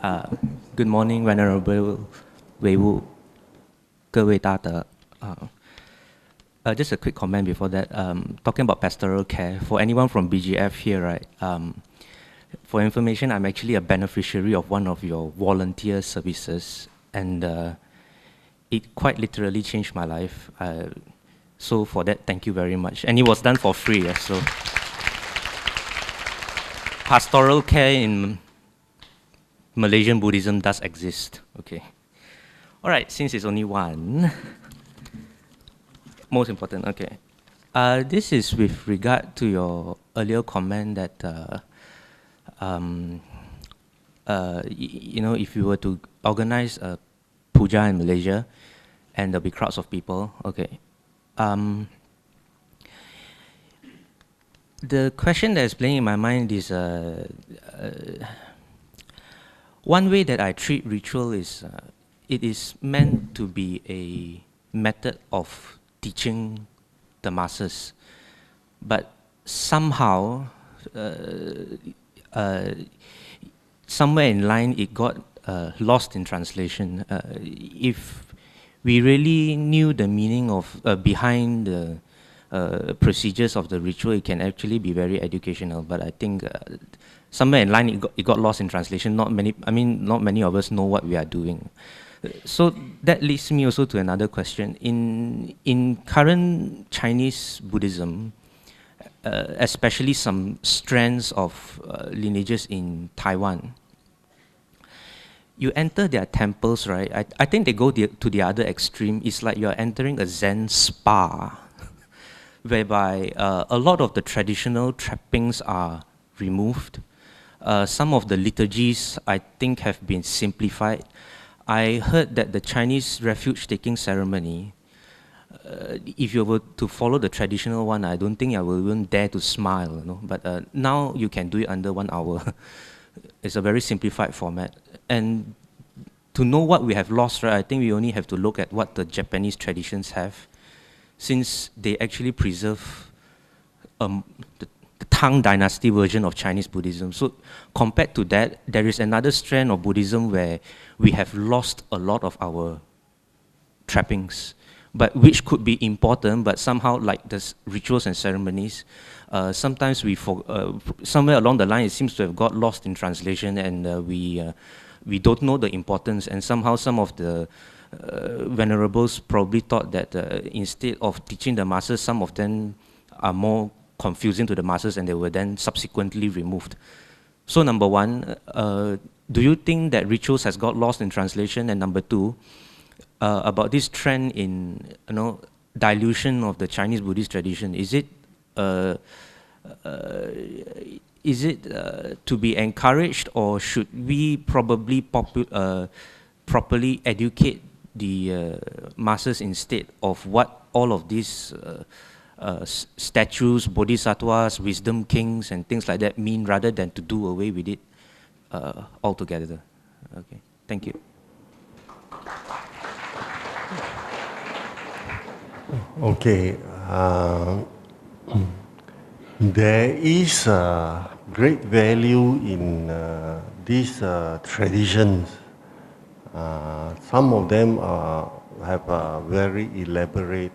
Good morning, Venerable Wei Wu, 各位大德. Just a quick comment before that. Talking about pastoral care, for anyone from BGF here, right? For information, I'm actually a beneficiary of one of your volunteer services, and it quite literally changed my life. So for that, thank you very much. And it was done for free, so. Pastoral care in Malaysian Buddhism does exist, okay. All right, since it's only one, most important, okay. This is with regard to your earlier comment that, you know, if you were to organize a puja in Malaysia and there'll be crowds of people, okay. The question that is playing in my mind is, one way that I treat ritual is, it is meant to be a method of teaching the masses, but somehow, somewhere in line it got lost in translation. If we really knew the meaning of behind the procedures of the ritual, it can actually be very educational. But I think somewhere in line it got lost in translation. Not many of us know what we are doing. So that leads me also to another question. In current Chinese Buddhism, especially some strands of lineages in Taiwan, you enter their temples, right? I think they go to the other extreme. It's like you're entering a Zen spa, whereby a lot of the traditional trappings are removed. Some of the liturgies, I think, have been simplified. I heard that the Chinese refuge-taking ceremony, if you were to follow the traditional one, I don't think I will even dare to smile, you know? But now you can do it under 1 hour. It's a very simplified format. And to know what we have lost, right, I think we only have to look at what the Japanese traditions have, since they actually preserve the Tang Dynasty version of Chinese Buddhism. So compared to that, there is another strand of Buddhism where we have lost a lot of our trappings, but which could be important, but somehow, like the rituals and ceremonies, sometimes somewhere along the line it seems to have got lost in translation, and we don't know the importance, and somehow some of the venerables probably thought that instead of teaching the masses, some of them are more confusing to the masses, and they were then subsequently removed. So number one, do you think that rituals has got lost in translation? And number two, about this trend in dilution of the Chinese Buddhist tradition, is it to be encouraged, or should we probably properly educate the masses instead of what all of these statues, bodhisattvas, wisdom kings, and things like that mean, rather than to do away with it altogether? Okay, thank you. Okay, there is a great value in these traditions. Some of them have very elaborate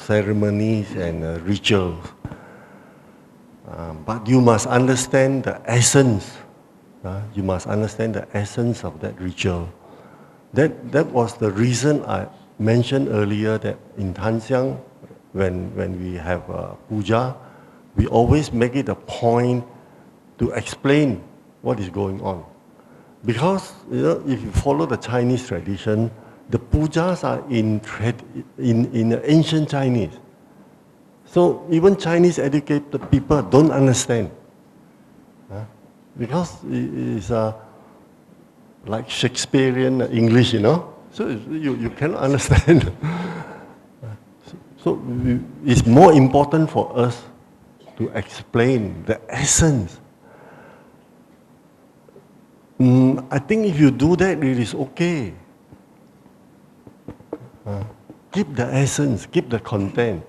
ceremonies and rituals. But you must understand the essence. You must understand the essence of that ritual. That was the reason I mentioned earlier that in Tanxiang, when we have puja, we always make it a point to explain what is going on. Because if you follow the Chinese tradition, the pujas are in ancient Chinese. So even Chinese educated people don't understand. Because it's like Shakespearean English, so you cannot understand. So it's more important for us to explain the essence. I think if you do that, it is okay. Keep the essence, keep the content.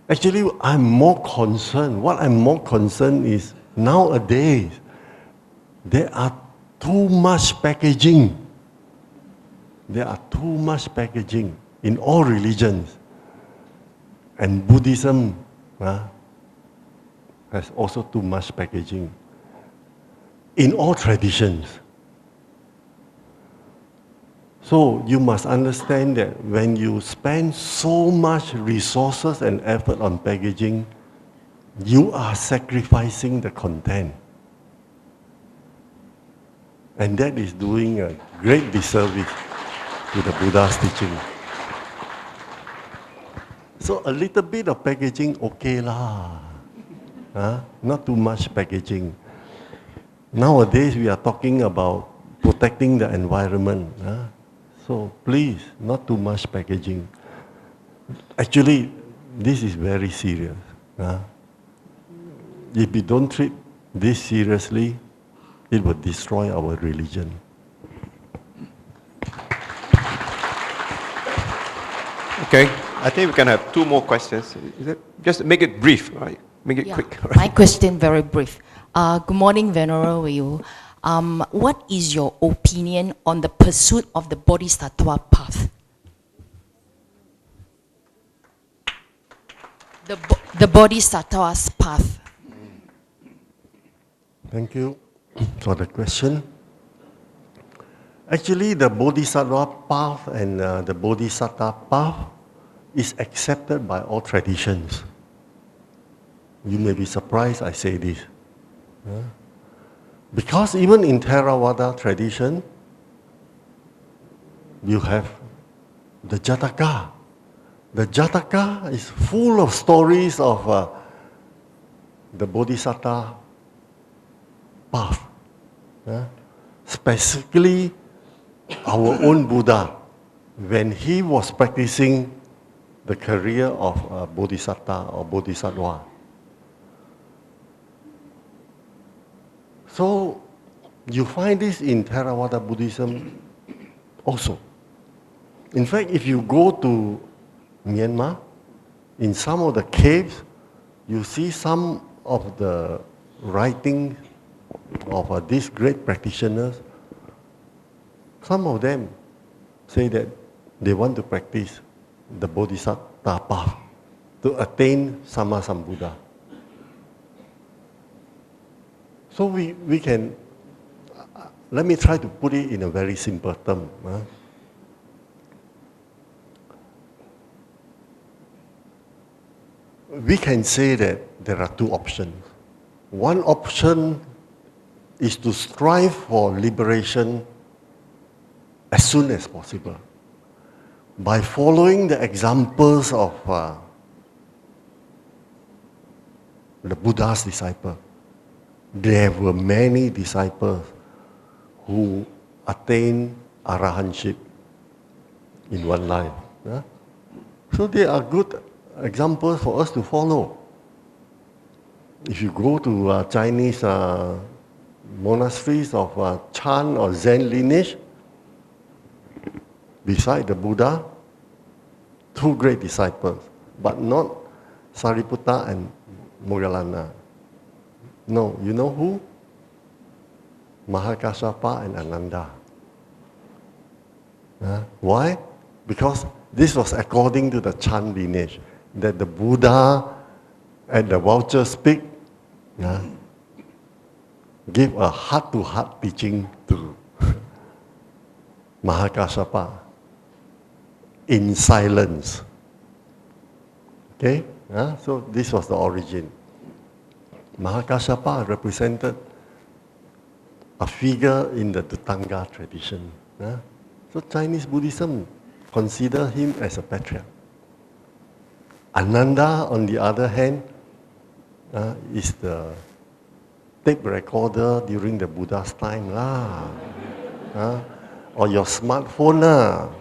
Actually, I'm more concerned. What I'm more concerned is nowadays, there are too much packaging. There are too much packaging in all religions. And Buddhism has also too much packaging in all traditions. So you must understand that when you spend so much resources and effort on packaging, you are sacrificing the content. And that is doing a great disservice to the Buddha's teaching. So a little bit of packaging, okay lah. Not too much packaging. Nowadays we are talking about protecting the environment. So please, not too much packaging. Actually, this is very serious. If we don't treat this seriously, it will destroy our religion. Okay, I think we can have two more questions. Just make it brief, right? Make it quick. Right? My question very brief. Good morning, Venerable Yu. What is your opinion on the pursuit of the Bodhisattva path? The Bodhisattva's path. Thank you for the question. Actually, the Bodhisattva path and the Bodhisatta path is accepted by all traditions. You may be surprised I say this. Because even in Theravada tradition, you have the Jataka. The Jataka is full of stories of the Bodhisatta path. Specifically, our own Buddha, when he was practicing the career of Bodhisatta or Bodhisattva. So, you find this in Theravada Buddhism also. In fact, if you go to Myanmar, in some of the caves, you see some of the writings of these great practitioners. Some of them say that they want to practice the Bodhisatta path to attain Sammasambuddha. So we can, let me try to put it in a very simple term. We can say that there are two options. One option is to strive for liberation as soon as possible by following the examples of the Buddha's disciples. There were many disciples who attained arahantship in one life. So they are good examples for us to follow. If you go to Chinese monasteries of Chan or Zen lineage, beside the Buddha, two great disciples, but not Sariputta and Moggallana. No, you know who? Mahakassapa and Ananda. Why? Because this was according to the Chan lineage, that the Buddha at the vulture speak give a heart-to-heart teaching to Mahakassapa in silence. Okay? So this was the origin. Mahakassapa represented a figure in the Dutanga tradition. So Chinese Buddhism consider him as a patriarch. Ananda, on the other hand, is the tape recorder during the Buddha's time or your smartphone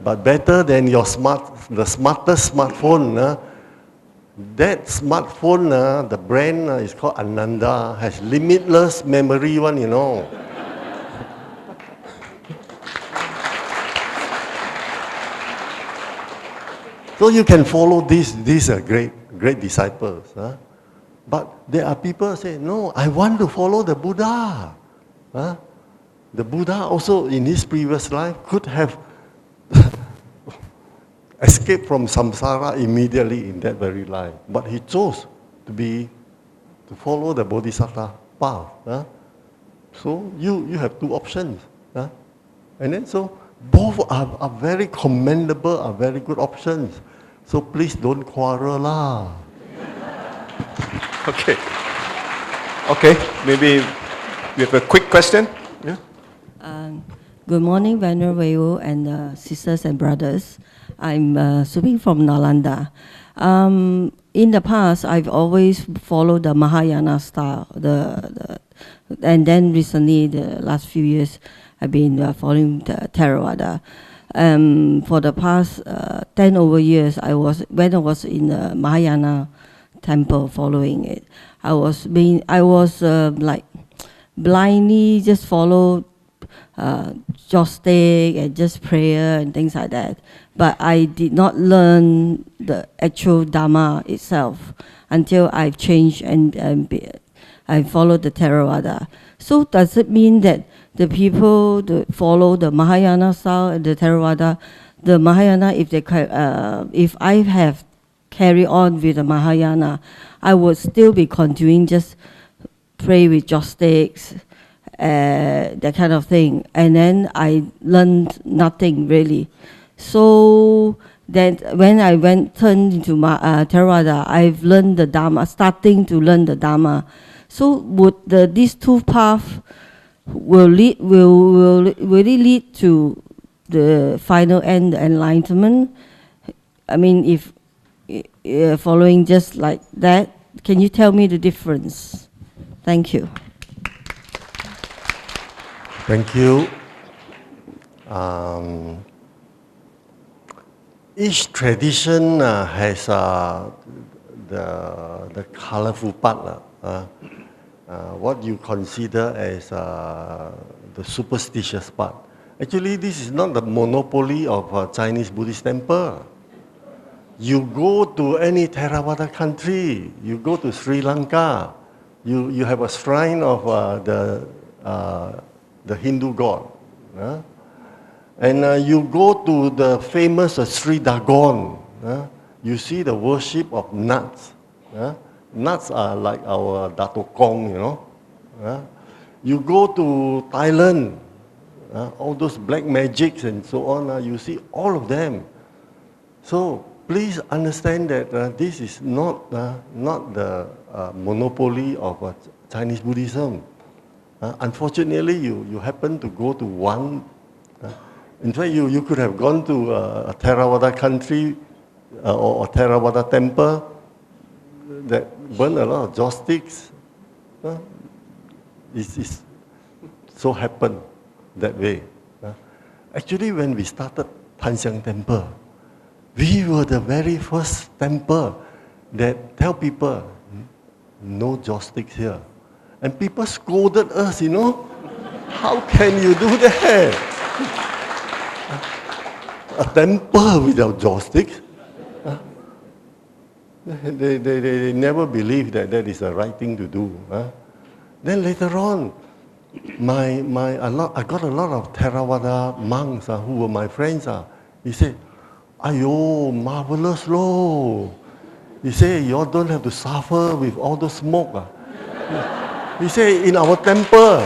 But better than the smartest smartphone. That smartphone, the brand is called Ananda, has limitless memory one, you know. So you can follow these are great disciples. But there are people who say, no, I want to follow the Buddha. The Buddha also in his previous life could have escaped from samsara immediately in that very life, but he chose to follow the Bodhisatta path. So you have two options. And then so both are very commendable, are very good options. So please don't quarrel lah. Okay. Okay, maybe we have a quick question. Yeah. Good morning, Venerable and sisters and brothers. I'm Subin from Nalanda. In the past, I've always followed the Mahayana style, and then recently, the last few years, I've been following the Theravada. For the past 10 over years, when I was in the Mahayana temple following it, I was like blindly just follow joystick and just prayer and things like that. But I did not learn the actual Dharma itself until I've changed and I followed the Theravada. So does it mean that the people that follow the Mahayana style and the Theravada, the Mahayana, if I have carry on with the Mahayana, I would still be continuing just pray with joysticks, that kind of thing. And then I learned nothing really. So then when I turned into Theravada, I've learned the Dharma, starting to learn the Dharma. So would these two paths will it lead to the final end, enlightenment? I mean, if following just like that, can you tell me the difference? Thank you. Thank you. Each tradition has the colorful part, what you consider as the superstitious part. Actually, this is not the monopoly of a Chinese Buddhist temple. You go to any Theravada country, you go to Sri Lanka, you have a shrine of the Hindu god. And you go to the famous Sri Dagon, you see the worship of nuts. Nuts are like our Dato Kong, you know. You go to Thailand, all those black magics and so on, you see all of them. So please understand that this is not the monopoly of Chinese Buddhism. Unfortunately, you happen to go to one. In fact, you could have gone to a Theravada country or a Theravada temple that burn a lot of joysticks. It's so happened that way. Actually, when we started Tanxiang Temple, we were the very first temple that tell people, no joysticks here. And people scolded us, you know. How can you do that? A temple without joysticks? They never believed that that is the right thing to do. Then later on, I got a lot of Theravada monks who were my friends. He said, "Ayo, marvelous lo." He said, "You all don't have to suffer with all the smoke." He said, "In our temple,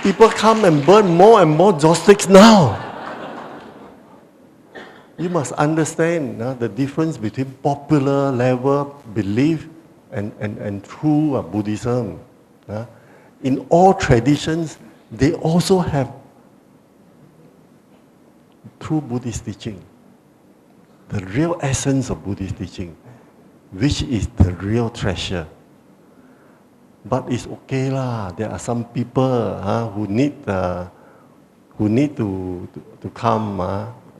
people come and burn more and more joysticks now." You must understand the difference between popular level belief and true Buddhism. In all traditions, they also have true Buddhist teaching, the real essence of Buddhist teaching, which is the real treasure. But it's okay lah. There are some people who need to come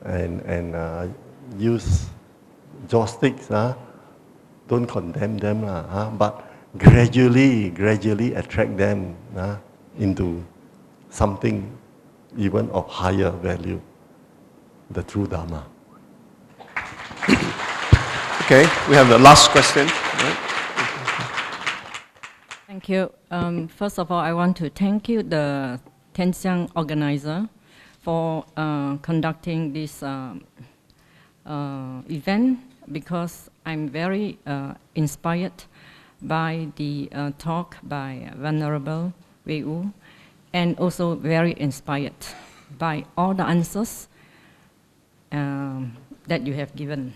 and use joysticks. Don't condemn them lah. But gradually attract them into something even of higher value, the true Dharma. Okay, we have the last question. Right? Thank you. First of all, I want to thank you, the Tenxiang organizer for conducting this event, because I'm very inspired by the talk by Venerable Wei Wu, and also very inspired by all the answers that you have given.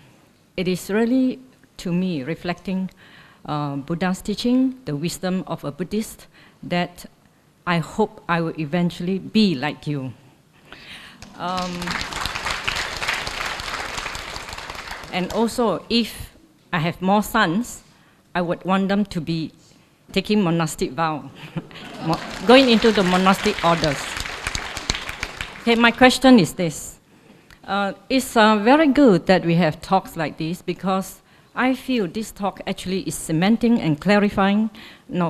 It is really, to me, reflecting Buddha's teaching, the wisdom of a Buddhist, that I hope I will eventually be like you. And also, if I have more sons, I would want them to be taking monastic vow, going into the monastic orders. Okay, my question is this. It's very good that we have talks like this, because I feel this talk actually is cementing and clarifying,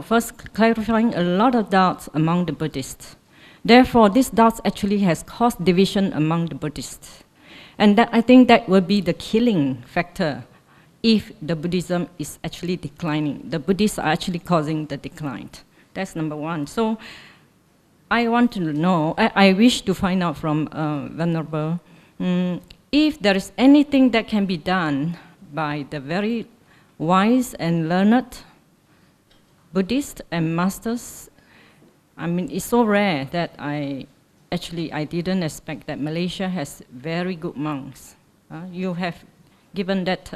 first clarifying a lot of doubts among the Buddhists. Therefore, this doubts actually has caused division among the Buddhists. And that, I think that will be the killing factor if the Buddhism is actually declining. The Buddhists are actually causing the decline. That's number one. So I want to know, I wish to find out from Venerable, if there is anything that can be done by the very wise and learned Buddhists and masters. I mean, it's so rare that I didn't expect that Malaysia has very good monks. You have given that,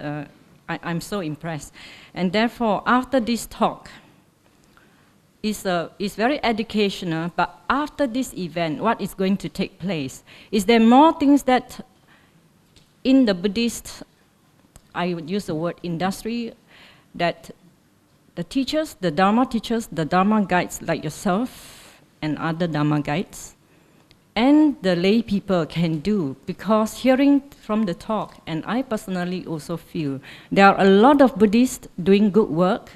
I'm so impressed. And therefore, after this talk, it's very educational, but after this event, what is going to take place? Is there more things that in the Buddhist, I would use the word industry, that the teachers, the Dharma teachers, the Dharma guides like yourself and other Dharma guides, and the lay people can do? Because hearing from the talk, and I personally also feel, there are a lot of Buddhists doing good work,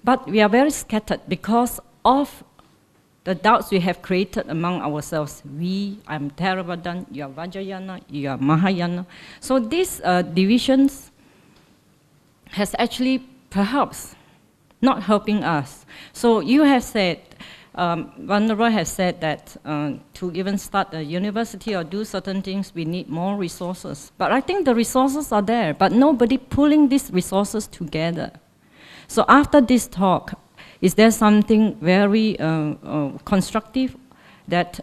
but we are very scattered because of the doubts we have created among ourselves. I'm Theravada, you are Vajrayana, you are Mahayana. So these divisions has actually perhaps not helping us. So you have said, Venerable has said that to even start a university or do certain things, we need more resources. But I think the resources are there, but nobody pulling these resources together. So after this talk, is there something very constructive that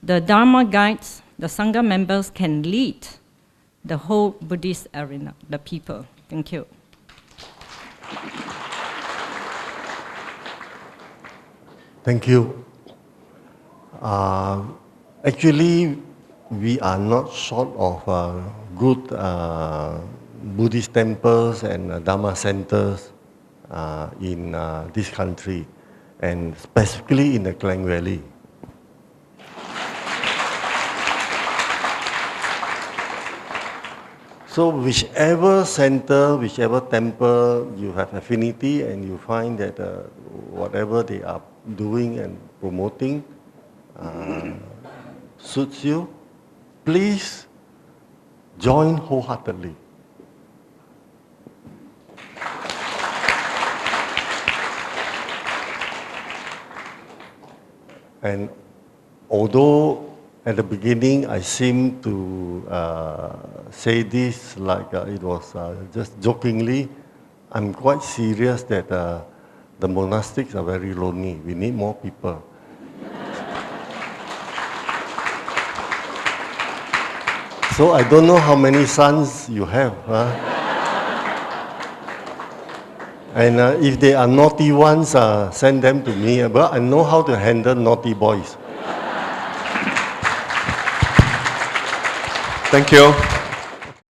the Dharma guides, the Sangha members can lead the whole Buddhist arena, the people? Thank you. Thank you. Actually, we are not short of good Buddhist temples and Dharma centers in this country, and specifically in the Klang Valley. So whichever center, whichever temple you have affinity and you find that whatever they are doing and promoting suits you, please join wholeheartedly. And although at the beginning I seemed to say this like it was just jokingly, I'm quite serious that the monastics are very lonely. We need more people. So I don't know how many sons you have. And if they are naughty ones, send them to me. But I know how to handle naughty boys. Thank you.